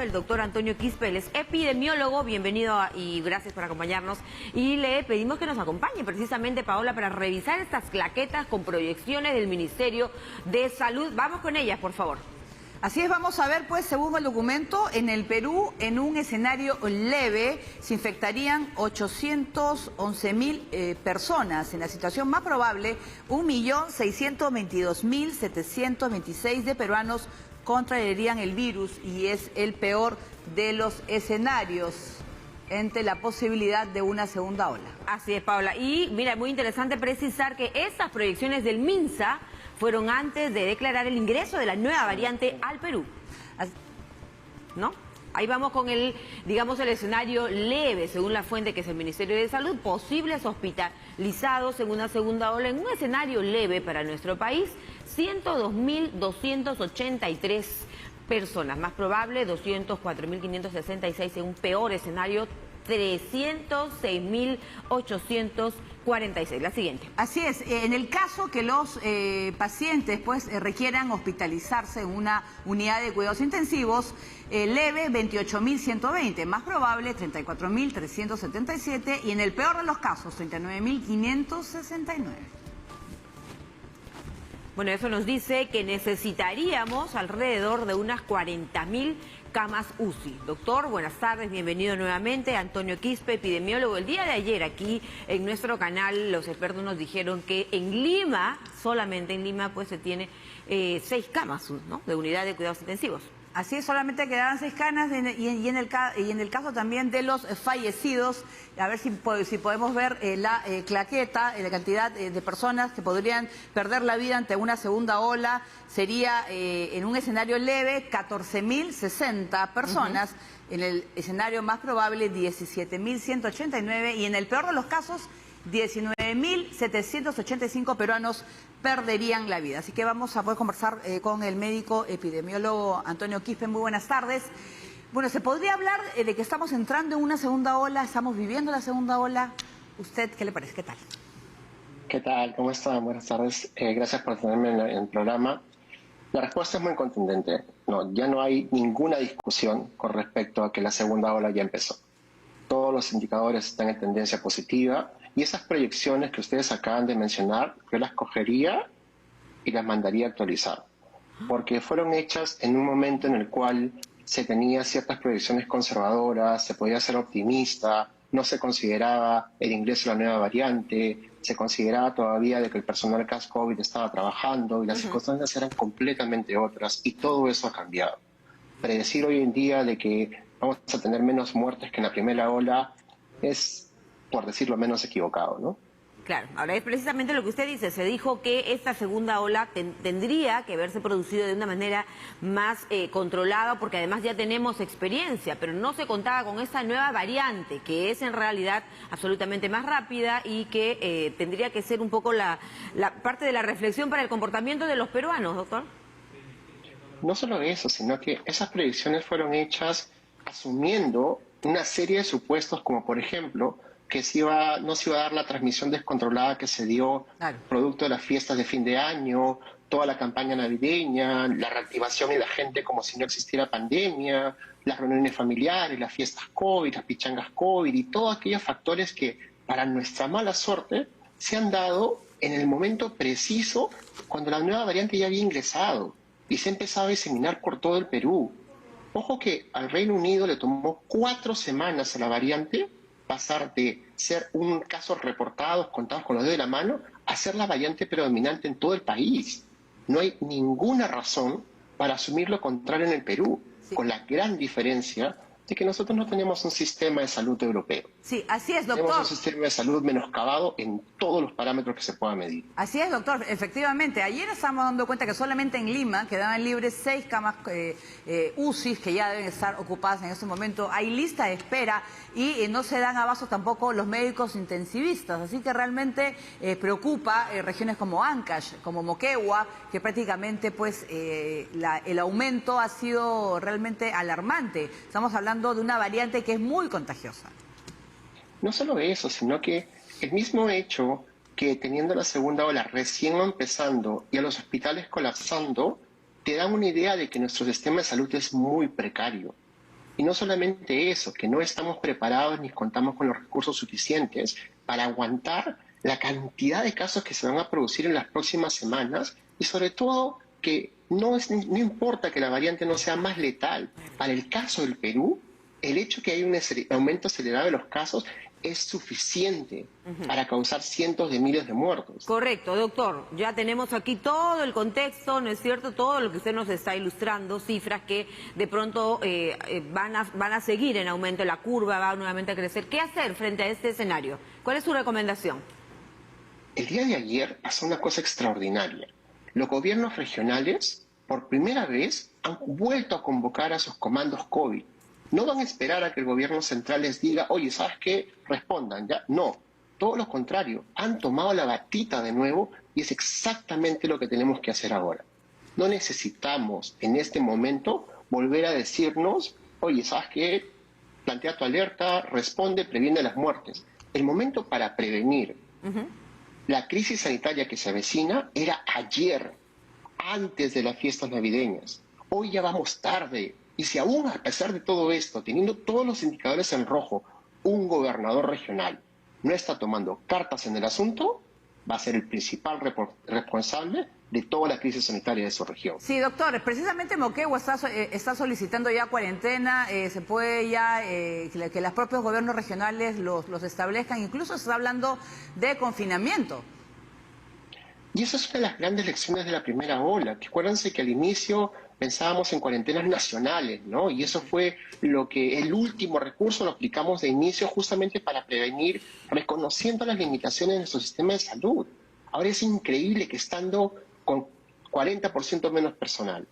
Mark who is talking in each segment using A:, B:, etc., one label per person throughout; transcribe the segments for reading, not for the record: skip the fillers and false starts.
A: El doctor Antonio Quispe, él es epidemiólogo, y gracias por acompañarnos. Y le pedimos que nos acompañe precisamente, Paola, para revisar estas claquetas con proyecciones del Ministerio de Salud. Vamos con ellas, por favor.
B: Así es, vamos a ver, pues, según el documento, en el Perú, en un escenario leve, se infectarían 811.000 personas. En la situación más probable, 1.622.726 de peruanos contraerían el virus y es el peor de los escenarios ante la posibilidad de una segunda ola.
A: Así es, Paola. Y mira, muy interesante precisar que estas proyecciones del MINSA fueron antes de declarar el ingreso de la nueva variante al Perú. ¿No? Ahí vamos con el escenario leve, según la fuente que es el Ministerio de Salud, posibles hospitalizados en una segunda ola en un escenario leve para nuestro país, 102.283 personas. Más probable, 204.566 en un peor escenario, 306.846. La siguiente.
B: Así es, en el caso que los pacientes requieran hospitalizarse en una unidad de cuidados intensivos, leve 28.120, más probable 34.377 y en el peor de los casos 39.569.
A: Bueno, eso nos dice que necesitaríamos alrededor de unas 40.000 camas UCI. Doctor, buenas tardes, bienvenido nuevamente. Antonio Quispe, epidemiólogo. El día de ayer aquí en nuestro canal los expertos nos dijeron que en Lima, solamente en Lima, pues se tiene 6 camas, ¿no?, de unidad de cuidados intensivos.
B: Así es, solamente quedaban 6 camas y en el caso también de los fallecidos, a ver si podemos ver la claqueta, la cantidad de personas que podrían perder la vida ante una segunda ola, sería en un escenario leve 14.060 personas, en el escenario más probable 17.189 y en el peor de los casos 19.785 peruanos perderían la vida. Así que vamos a poder conversar con el médico epidemiólogo Antonio Quispe. Muy buenas tardes. Bueno, ¿se podría hablar de que estamos entrando en una segunda ola? ¿Estamos viviendo la segunda ola? ¿Usted qué le parece? ¿Qué tal?
C: ¿Qué tal? ¿Cómo están? Buenas tardes. Gracias por tenerme en el programa. La respuesta es muy contundente. No, ya no hay ninguna discusión con respecto a que la segunda ola ya empezó. Todos los indicadores están en tendencia positiva. Y esas proyecciones que ustedes acaban de mencionar, yo las cogería y las mandaría a actualizar, porque fueron hechas en un momento en el cual se tenía ciertas proyecciones conservadoras, se podía ser optimista, no se consideraba el ingreso de la nueva variante, se consideraba todavía de que el personal CAS-COVID estaba trabajando y las circunstancias eran completamente otras y todo eso ha cambiado. Predecir hoy en día de que vamos a tener menos muertes que en la primera ola es, por decirlo menos, equivocado, ¿no?
A: Claro, ahora es precisamente lo que usted dice, se dijo que esta segunda ola tendría que haberse producido de una manera más controlada, porque además ya tenemos experiencia, pero no se contaba con esta nueva variante, que es en realidad absolutamente más rápida y que tendría que ser un poco la parte de la reflexión para el comportamiento de los peruanos, doctor.
C: No solo eso, sino que esas predicciones fueron hechas asumiendo una serie de supuestos, como por ejemplo que no se iba a dar la transmisión descontrolada que se dio producto de las fiestas de fin de año, toda la campaña navideña, la reactivación de la gente como si no existiera pandemia, las reuniones familiares, las fiestas COVID, las pichangas COVID y todos aquellos factores que, para nuestra mala suerte, se han dado en el momento preciso cuando la nueva variante ya había ingresado y se ha empezado a diseminar por todo el Perú. Ojo que al Reino Unido le tomó 4 semanas a la variante pasar de ser un caso reportado, contados con los dedos de la mano, a ser la variante predominante en todo el país. No hay ninguna razón para asumir lo contrario en el Perú, con la gran diferencia de que nosotros no tenemos un sistema de salud europeo.
B: Sí, así es, doctor.
C: Tenemos un sistema de salud menoscabado en todos los parámetros que se pueda medir.
B: Así es, doctor. Efectivamente, ayer estamos dando cuenta que solamente en Lima quedaban libres 6 camas UCI que ya deben estar ocupadas en este momento. Hay lista de espera y no se dan abasto tampoco los médicos intensivistas. Así que realmente preocupa regiones como Ancash, como Moquegua, que prácticamente el aumento ha sido realmente alarmante. Estamos hablando de una variante que es muy contagiosa.
C: No solo eso, sino que el mismo hecho que teniendo la segunda ola recién empezando y a los hospitales colapsando, te dan una idea de que nuestro sistema de salud es muy precario. Y no solamente eso, que no estamos preparados ni contamos con los recursos suficientes para aguantar la cantidad de casos que se van a producir en las próximas semanas y sobre todo que no importa que la variante no sea más letal. Para el caso del Perú, el hecho que hay un aumento acelerado de los casos es suficiente para causar cientos de miles de muertos.
A: Correcto, doctor. Ya tenemos aquí todo el contexto, ¿no es cierto? Todo lo que usted nos está ilustrando, cifras que de pronto van a seguir en aumento, la curva va nuevamente a crecer. ¿Qué hacer frente a este escenario? ¿Cuál es su recomendación?
C: El día de ayer pasó una cosa extraordinaria. Los gobiernos regionales, por primera vez, han vuelto a convocar a sus comandos COVID. No van a esperar a que el gobierno central les diga, oye, ¿sabes qué? Respondan, ya. No, todo lo contrario, han tomado la batita de nuevo y es exactamente lo que tenemos que hacer ahora. No necesitamos en este momento volver a decirnos, oye, ¿sabes qué? Plantea tu alerta, responde, previene las muertes. El momento para prevenir la crisis sanitaria que se avecina era ayer, antes de las fiestas navideñas. Hoy ya vamos tarde. Y si aún, a pesar de todo esto, teniendo todos los indicadores en rojo, un gobernador regional no está tomando cartas en el asunto, va a ser el principal responsable de toda la crisis sanitaria de su región.
B: Sí, doctor, precisamente Moquegua está solicitando ya cuarentena, se puede ya que los propios gobiernos regionales los establezcan, incluso se está hablando de confinamiento.
C: Y esa es una de las grandes lecciones de la primera ola, que acuérdense que al inicio pensábamos en cuarentenas nacionales, ¿no? Y eso fue el último recurso lo aplicamos de inicio justamente para prevenir, reconociendo las limitaciones de nuestro sistema de salud. Ahora es increíble que estando con 40% menos personal,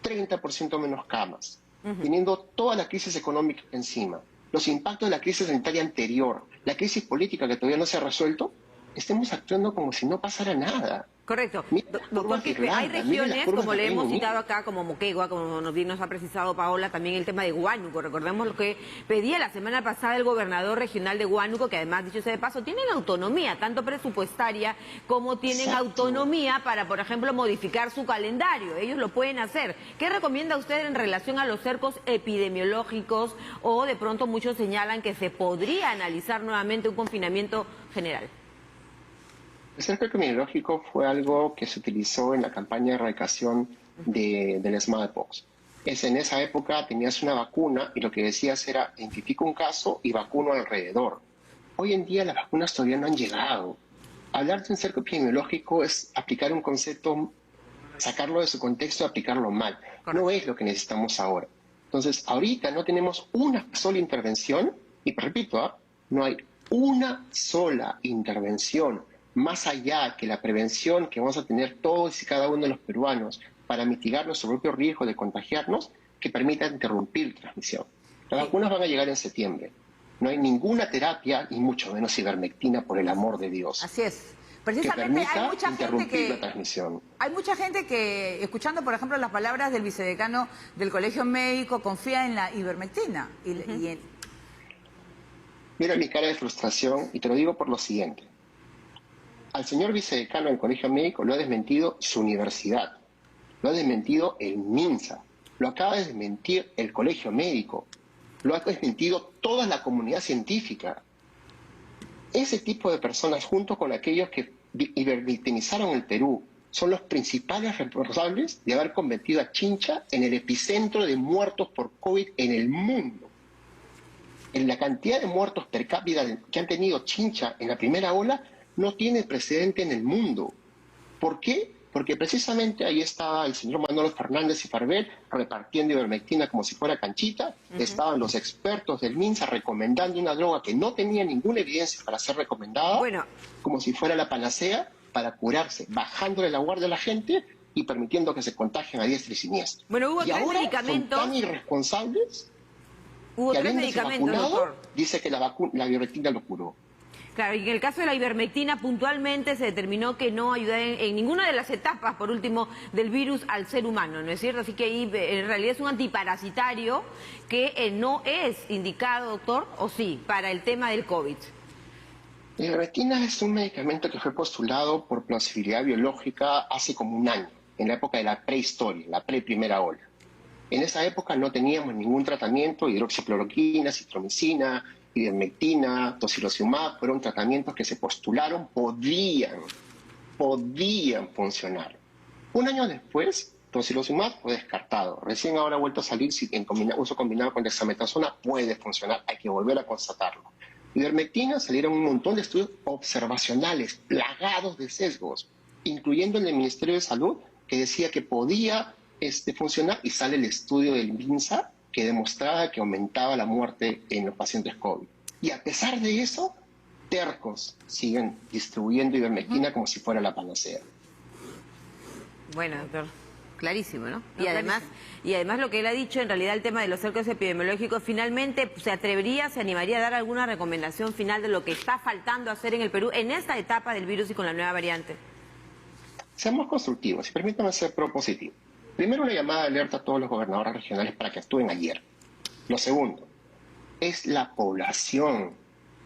C: 30% menos camas, teniendo toda la crisis económica encima, los impactos de la crisis sanitaria anterior, la crisis política que todavía no se ha resuelto, estemos actuando como si no pasara nada.
A: Correcto.
C: Doctor,
A: hay regiones, como le hemos citado acá, como Moquegua, como nos ha precisado Paola, también el tema de Huánuco. Recordemos lo que pedía la semana pasada el gobernador regional de Huánuco, que además, dicho sea de paso, tienen autonomía, tanto presupuestaria como tienen autonomía para, por ejemplo, modificar su calendario. Ellos lo pueden hacer. ¿Qué recomienda usted en relación a los cercos epidemiológicos? O de pronto muchos señalan que se podría analizar nuevamente un confinamiento general.
C: El cerco epidemiológico fue algo que se utilizó en la campaña de erradicación del smallpox. En esa época tenías una vacuna y lo que decías era identifico un caso y vacuno alrededor. Hoy en día las vacunas todavía no han llegado. Hablar de un cerco epidemiológico es aplicar un concepto, sacarlo de su contexto y aplicarlo mal. No es lo que necesitamos ahora. Entonces, ahorita no tenemos una sola intervención y, repito, no hay una sola intervención más allá que la prevención que vamos a tener todos y cada uno de los peruanos para mitigar nuestro propio riesgo de contagiarnos, que permita interrumpir la transmisión. Las vacunas van a llegar en septiembre. No hay ninguna terapia, y mucho menos ivermectina, por el amor de Dios.
B: Así es.
C: Que
B: Precisamente
C: permita la transmisión.
B: Hay mucha gente que, escuchando por ejemplo las palabras del vicedecano del Colegio Médico, confía en la ivermectina.
C: Mira mi cara de frustración y te lo digo por lo siguiente. Al señor vicedecano del Colegio Médico lo ha desmentido su universidad, lo ha desmentido el MINSA, lo acaba de desmentir el Colegio Médico, lo ha desmentido toda la comunidad científica. Ese tipo de personas, junto con aquellos que victimizaron el Perú, son los principales responsables de haber convertido a Chincha en el epicentro de muertos por COVID en el mundo. En la cantidad de muertos per cápita que han tenido Chincha en la primera ola, no tiene precedente en el mundo. ¿Por qué? Porque precisamente ahí estaba el señor Manolo Fernández y Farbel repartiendo ivermectina como si fuera canchita, estaban los expertos del MINSA recomendando una droga que no tenía ninguna evidencia para ser recomendada, como si fuera la panacea para curarse, bajándole la guardia a la gente y permitiendo que se contagien a diestra y siniestra.
A: Bueno, hubo
C: y ahora son tan irresponsables que habiéndose vacunado, doctor, dice que la ivermectina lo curó.
A: Claro, y en el caso de la ivermectina puntualmente se determinó que no ayuda en ninguna de las etapas, por último, del virus al ser humano, ¿no es cierto? Así que ahí en realidad es un antiparasitario que no es indicado, doctor, o sí, para el tema del COVID.
C: La ivermectina es un medicamento que fue postulado por plausibilidad biológica hace como un año, en la época de la prehistoria, la pre-primera ola. En esa época no teníamos ningún tratamiento, hidroxicloroquina, citromicina, ivermectina, tocilizumab, fueron tratamientos que se postularon podían funcionar. Un año después, tocilizumab fue descartado. Recién ahora ha vuelto a salir en uso combinado con dexametasona, puede funcionar, hay que volver a constatarlo. Ivermectina, salieron un montón de estudios observacionales, plagados de sesgos, incluyendo el del Ministerio de Salud, que decía que podía funcionar, y sale el estudio del MINSA que demostraba que aumentaba la muerte en los pacientes COVID. Y a pesar de eso, tercos siguen distribuyendo ivermectina como si fuera la panacea.
A: Bueno, doctor, clarísimo, ¿no?
B: No,
A: Y además lo que él ha dicho, en realidad el tema de los cercos epidemiológicos, finalmente se animaría a dar alguna recomendación final de lo que está faltando hacer en el Perú en esta etapa del virus y con la nueva variante.
C: Seamos constructivos y permítanme ser propositivo. Primero, una llamada de alerta a todos los gobernadores regionales para que actúen ayer. Lo segundo, es la población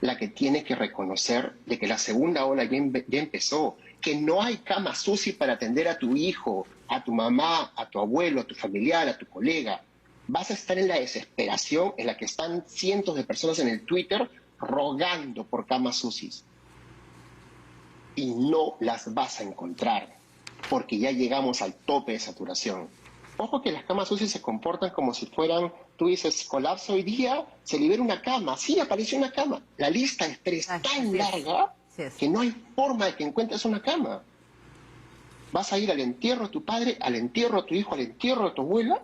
C: la que tiene que reconocer de que la segunda ola ya empezó, que no hay camas UCI para atender a tu hijo, a tu mamá, a tu abuelo, a tu familiar, a tu colega. Vas a estar en la desesperación en la que están cientos de personas en el Twitter rogando por camas UCI. Y no las vas a encontrar, porque ya llegamos al tope de saturación. Ojo que las camas UCI se comportan como si fueran, tú dices, colapso hoy día, se libera una cama. Sí, apareció una cama. La lista de espera es tan larga que no hay forma de que encuentres una cama. Vas a ir al entierro de tu padre, al entierro de tu hijo, al entierro de tu abuela,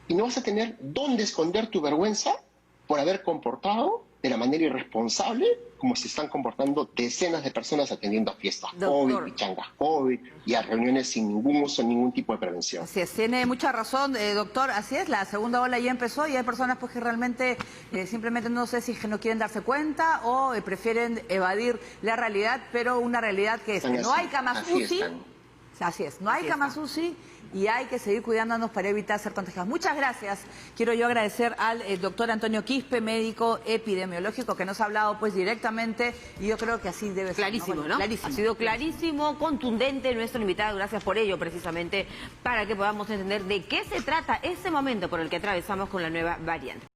C: y no vas a tener dónde esconder tu vergüenza por haber comportado de la manera irresponsable como se están comportando decenas de personas atendiendo a fiestas COVID, pichangas COVID y a reuniones sin ningún uso, ningún tipo de prevención.
B: Así es, tiene mucha razón, doctor, así es, la segunda ola ya empezó y hay personas pues que realmente simplemente no sé si es que no quieren darse cuenta o prefieren evadir la realidad, pero una realidad que es que no hay camas UCI. Así es, no hay camas UCI y hay que seguir cuidándonos para evitar ser contagiados. Muchas gracias. Quiero yo agradecer al doctor Antonio Quispe, médico epidemiológico, que nos ha hablado pues directamente y yo creo que así debe ser.
A: Clarísimo, ¿no?
B: Clarísimo.
A: Ha sido clarísimo, contundente nuestro invitado. Gracias por ello, precisamente, para que podamos entender de qué se trata ese momento por el que atravesamos con la nueva variante.